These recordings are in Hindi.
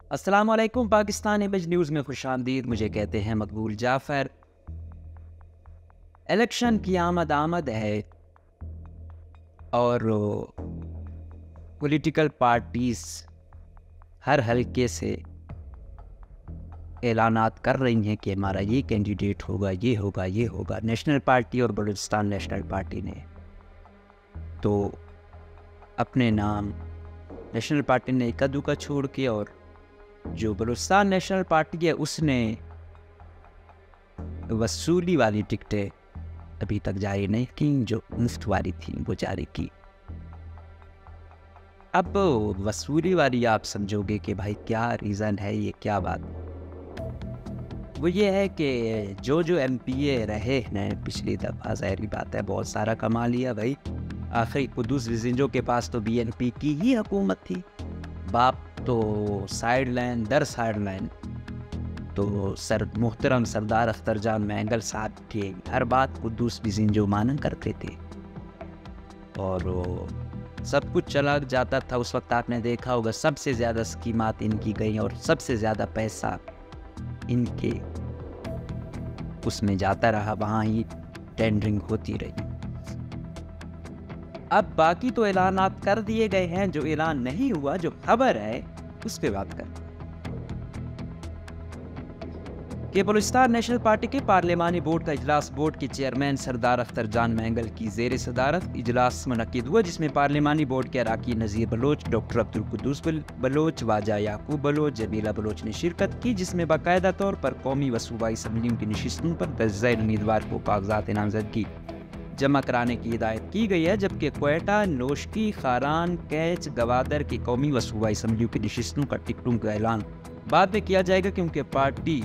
अस्सलाम वालेकुम। पाकिस्तान इमेज न्यूज़ में खुशामदीद। मुझे कहते हैं मकबूल जाफ़र। इलेक्शन की आमद है और पॉलिटिकल पार्टीज़ हर हल्के से ऐलानात कर रही हैं कि हमारा ये कैंडिडेट होगा, ये होगा, ये होगा। नेशनल पार्टी और बलूचिस्तान नेशनल पार्टी ने तो अपने नाम नेशनल पार्टी ने इक्का दुक्का छोड़ के, और जो बलूचिस्तान नेशनल पार्टी है उसने वसूली वाली टिकटें अभी तक जारी नहीं की, जो मुफ्त वाली थी वो जारी की। अब वसूली वाली आप समझोगे कि भाई क्या रीज़न है, ये क्या बात। वो ये है कि जो एमपीए रहे हैं पिछली दफ़ा, ज़ाहिर बात है बहुत सारा कमा लिया भाई। आखिर कुद्दूस विजिंजो के पास तो बीएनपी की ही हुकूमत थी। बाप तो साइड लाइन दर साइड लाइन, तो मोहतरम सरदार अख्तर जान मैंगल साहब के हर बात कुद्दूस विजिंजो माना करते थे और सब कुछ चला जाता था। उस वक्त आपने देखा होगा सबसे ज़्यादा स्कीमात इनकी गई और सबसे ज़्यादा पैसा इनके उसमें जाता रहा, वहाँ ही टेंडरिंग होती रही। अब बाकी तो ऐलानात कर दिए गए हैं, जो ऐलान नहीं हुआ, जो खबर है उस पे बात कर कि बलूचिस्तान नेशनल पार्टी के पार्लिमानी बोर्ड का इजलास बोर्ड के चेयरमैन सरदार अख्तर जान मैंगल की ज़ेर सदारत इजलास मुनक्किद हुआ, जिसमें पार्लिमानी बोर्ड के अराकीन Nazeer Baloch, doctor Abdul Quddus Baloch, Waja Yakub Bloch, Jamila Bloch ने शिरकत की, जिसमें बाकायदा तौर पर कौमी व सूबाई असम्बलियों की नशिस्तों पर दर्ज उम्मीदवार को कागजात नामजदगी जमा कराने की हिदायत की गई है। जबकि क्वेटा, नोशकी, खारान, कैच, गवादर की कौमी व सूबाई असम्बलियों की नशिस्तों का टिकटों का ऐलान बाद में किया जाएगा, क्योंकि पार्टी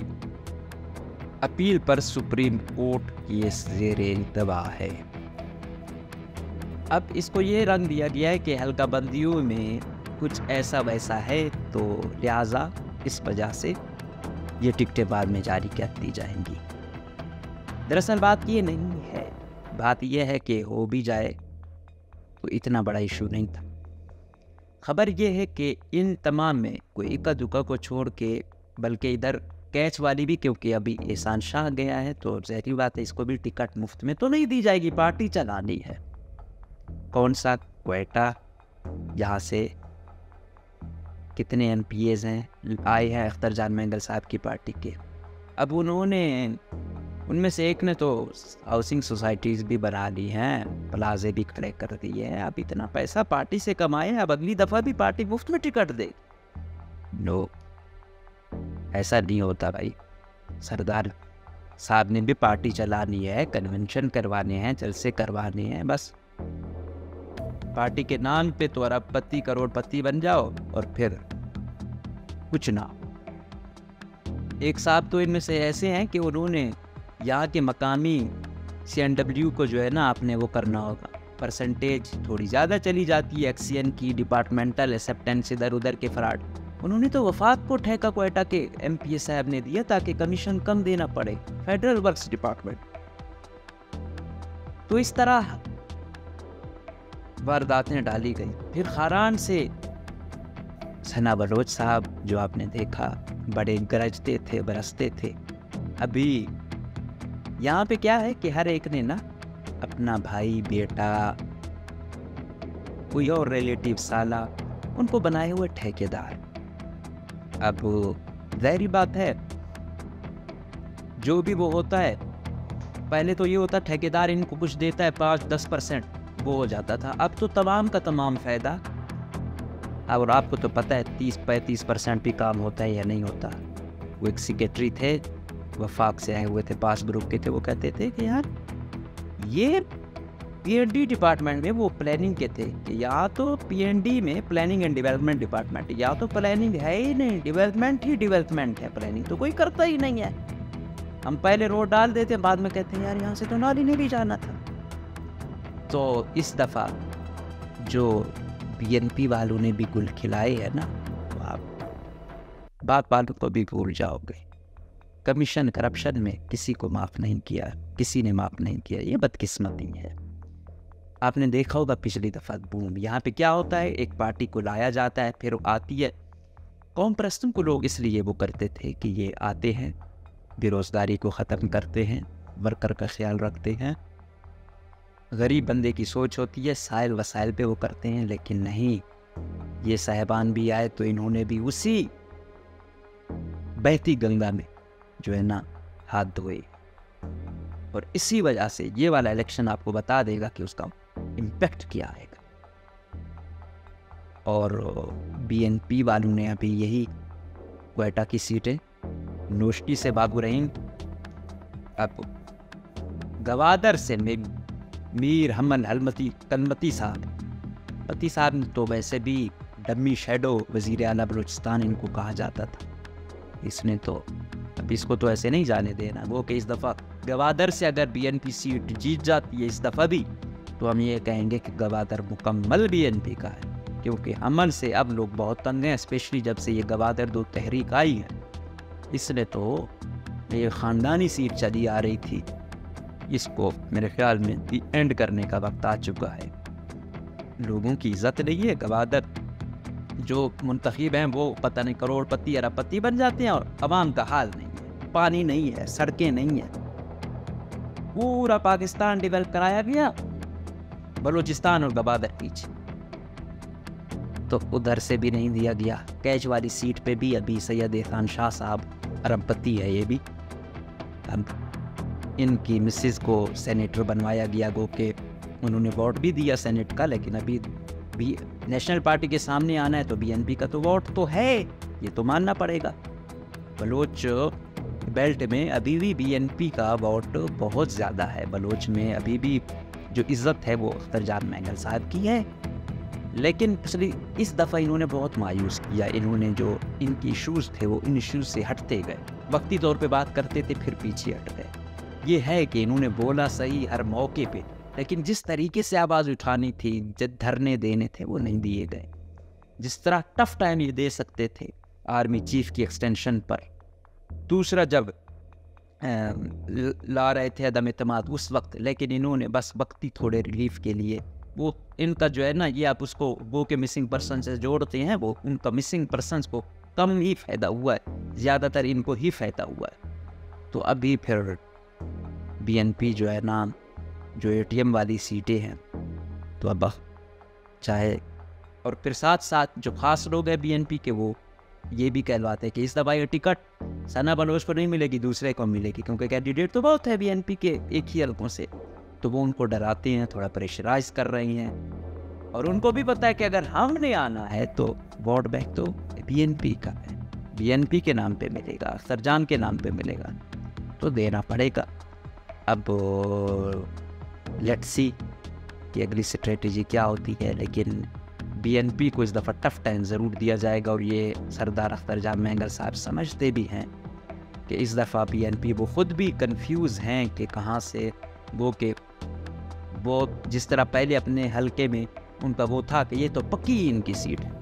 अपील पर सुप्रीम कोर्ट की ज़ेरे इंतबाह है। अब इसको ये रंग दिया गया है कि हल्का बंदियों में कुछ ऐसा वैसा है, तो लिहाजा इस वजह से ये टिकटें बाद में जारी कर दी जाएंगी। दरअसल बात ये नहीं है, बात यह है कि हो भी जाए तो इतना बड़ा इशू नहीं था। खबर यह है कि इन तमाम में कोई इक्का दुक्का को छोड़ के, बल्कि इधर कैच वाली भी, क्योंकि अभी एहसान शाह गया है तो ज़ाहिर बात है इसको भी टिकट मुफ्त में तो नहीं दी जाएगी, पार्टी चलानी है। कौन सा क्वेटा, यहाँ से कितने एमपीएज हैं आए हैं अख्तर जान मैंगल साहब की पार्टी के। अब उनमें से एक ने तो हाउसिंग सोसाइटीज़ भी बना ली हैं, प्लाजे भी खड़े कर दिए हैं। अब इतना पैसा पार्टी से कमाए, अब अगली दफ़ा भी पार्टी मुफ्त में टिकट दे। नो, ऐसा नहीं होता भाई। सरदार साहब ने भी पार्टी चलानी है, कन्वेंशन करवाने हैं, जलसे करवाने हैं। बस पार्टी के नाम पे तो अरबपति करोड़पति बन जाओ और फिर कुछ ना। एक साहब तो इनमें से ऐसे हैं कि उन्होंने यहाँ के मकामी CNW को जो है ना, आपने वो करना होगा, परसेंटेज थोड़ी ज़्यादा चली जाती है एक्सीएन की, डिपार्टमेंटल एक्सेप्टेंस इधर उधर के फ्रॉड, उन्होंने तो वफाक को ठेका क्वेटा के एमपीए साहब ने दिया ताकि कमीशन कम देना पड़े, फेडरल वर्क्स डिपार्टमेंट। तो इस तरह वारदातें डाली गई। फिर खारान से सना बलोच साहब, जो आपने देखा बड़े गरजते थे, बरसते थे। अभी यहाँ पे क्या है कि हर एक ने ना अपना भाई, बेटा, कोई और रिलेटिव, साला, उनको बनाए हुए ठेकेदार। अब ज़ाहिर बात है जो भी वो होता है, पहले तो ये होता ठेकेदार इनको कुछ देता है 5-10%, वो हो जाता था। अब तो तमाम का तमाम फ़ायदा, और आपको तो पता है 30-35% भी काम होता है या नहीं होता। वो एक सेक्रेटरी थे, वफाक से आए हुए थे, पास ग्रुप के थे, वो कहते थे कि यार ये पीएनडी डिपार्टमेंट में, वो प्लानिंग के थे कि या तो पीएनडी में प्लानिंग एंड डेवलपमेंट डिपार्टमेंट, या तो प्लानिंग है ही नहीं, डेवलपमेंट ही डेवलपमेंट है, प्लानिंग तो कोई करता ही नहीं है। हम पहले रोड डाल देते हैं, बाद में कहते हैं यार यहाँ से तो नाली नहीं भी जाना था। तो इस दफ़ा जो बीएनपी वालों ने भी गुल खिलाए है ना, तो आप बात को भी भूल जाओगे। कमीशन करप्शन में किसी को माफ़ नहीं किया, किसी ने माफ़ नहीं किया, ये बदकिस्मती है। आपने देखा होगा पिछली दफ़ा बूम, यहाँ पे क्या होता है, एक पार्टी को लाया जाता है, फिर आती है, कौम परस्तों को लोग इसलिए वो करते थे कि ये आते हैं, बेरोज़गारी को ख़त्म करते हैं, वर्कर का ख्याल रखते हैं। गरीब बंदे की सोच होती है साइल वसाइल पे वो करते हैं, लेकिन नहीं, ये साहिबान भी आए तो इन्होंने भी उसी बहती गंगा में जो है ना हाथ धोए। और इसी वजह से ये वाला इलेक्शन आपको बता देगा कि उसका इम्पैक्ट क्या आएगा। और बीएनपी वालों ने अभी यही क्वेटा की सीटें नोश्ती से बागू रहीम, अब गवादर से मीर हमन हलमती कनमती साहब, पति साहब तो वैसे भी डम्मी शेडो वज़ीर आला बलूचिस्तान इनको कहा जाता था। इसने तो अब इसको तो ऐसे नहीं जाने देना। वो कि इस दफ़ा गवादर से अगर बीएनपी सीट जीत जाती है इस दफ़ा भी, तो हम ये कहेंगे कि गवादर मुकम्मल बीएनपी का है, क्योंकि हमन से अब लोग बहुत तंग हैं, स्पेशली जब से ये गवादर 2 तहरीक आई है। इसने तो ये ख़ानदानी सीट चली आ रही थी, इसको मेरे ख्याल में एंड करने का वक्त आ चुका है। लोगों की इज़्ज़त नहीं है। गवादर जो मुंतखब हैं वो पता नहीं करोड़पति अरबपति बन जाते हैं, और अवाम का हाल नहीं है, पानी नहीं है, सड़कें नहीं है। पूरा पाकिस्तान डेवलप कराया गया, बलूचिस्तान और गवादर पीछे, तो उधर से भी नहीं दिया गया। कैच वाली सीट पे भी अभी सैयद एहसान शाह साहब अरबपति है, ये भी अब इनकी मिसेस को सेनेटर बनवाया गया, गो के उन्होंने वोट भी दिया सेनेट का, लेकिन अभी भी नेशनल पार्टी के सामने आना है तो बीएनपी का तो वोट तो है, ये तो मानना पड़ेगा। बलोच बेल्ट में अभी भी बीएनपी का वोट बहुत ज़्यादा है। बलोच में अभी भी जो इज़्ज़त है वो अख्तर जान मैंगल साहब की है, लेकिन पिछली इस दफ़ा इन्होंने बहुत मायूस किया। इन्होंने जो इनके इशूज़ थे वो इन इशूज़ से हटते गए, वक्ती तौर पे बात करते थे फिर पीछे हट गए। ये है कि इन्होंने बोला सही हर मौके पे, लेकिन जिस तरीके से आवाज़ उठानी थी, जब धरने देने थे वो नहीं दिए गए। जिस तरह टफ टाइम ये दे सकते थे आर्मी चीफ की एक्सटेंशन पर, दूसरा जब ला रहे थे अदम एतमाद उस वक्त, लेकिन इन्होंने बस वक्ती थोड़े रिलीफ के लिए वो इनका जो है ना, ये आप उसको वो के मिसिंग पर्सन से जोड़ते हैं, वो उनका मिसिंग पर्सन को कम ही फ़ायदा हुआ है, ज़्यादातर इनको ही फ़ायदा हुआ है। तो अभी फिर बीएनपी जो है ना, जो एटीएम वाली सीटें हैं, तो अब चाहे, और फिर साथ साथ जो ख़ास लोग हैं बीएनपी के, वो ये भी कहलवाते हैं कि इस दफ़ा ये टिकट सना बलोच को नहीं मिलेगी, दूसरे को मिलेगी, क्योंकि कैंडिडेट तो बहुत है बीएनपी के एक ही हलकों से। तो वो उनको डराते हैं, थोड़ा प्रेशराइज कर रही हैं, और उनको भी पता है कि अगर हमने आना है तो वोट बैंक तो बीएनपी का है, बीएनपी के नाम पे मिलेगा, अख्तर जान के नाम पे मिलेगा, तो देना पड़ेगा। अब लेट्स सी कि अगली स्ट्रेटजी क्या होती है, लेकिन बीएनपी को इस दफ़ा टफ टाइम ज़रूर दिया जाएगा। और ये सरदार अख्तर जान मैंगल साहब समझते भी हैं कि इस दफ़ा बीएनपी, वो ख़ुद भी कंफ्यूज हैं कि कहाँ से वो जिस तरह पहले अपने हलके में उनका वो था कि ये तो पक्की इनकी सीट है,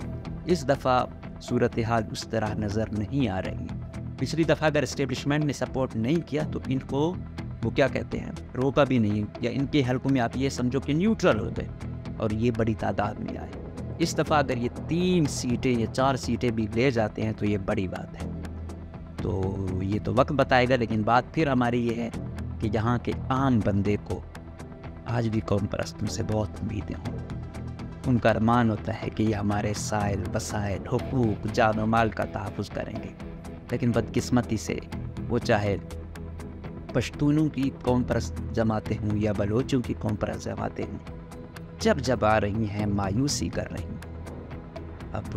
इस दफ़ा सूरत हाल उस तरह नज़र नहीं आ रही है। पिछली दफ़ा अगर इस्टेब्लिशमेंट ने सपोर्ट नहीं किया तो इनको वो क्या कहते हैं, रोका भी नहीं, या इनके हलकों में आप ये समझो कि न्यूट्रल हो गए, और ये बड़ी तादाद में आए। इस दफ़ा अगर ये 3 सीटें या 4 सीटें भी ले जाते हैं तो ये बड़ी बात है। तो ये तो वक्त बताएगा, लेकिन बात फिर हमारी ये है कि यहाँ के आम बंदे को आज भी कौम परस्तों से बहुत उम्मीदें हों। उनका अरमान होता है कि ये हमारे साइल वसाइल हुकूक जान और माल का तहफ़्फ़ुज़ करेंगे, लेकिन बदकिस्मती से वो चाहे पश्तूनों की कौम परस्त जमातें हों या बलोचों की कौम परस्त जमातें हों, जब जब आ रही हैं मायूसी कर रही हैं। अब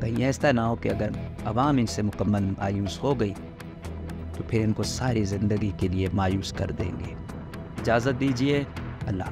कहीं ऐसा ना हो कि अगर अवाम इनसे मुकम्मल मायूस हो गई तो फिर इनको सारी ज़िंदगी के लिए मायूस कर देंगे। इजाज़त दीजिए, अल्लाह।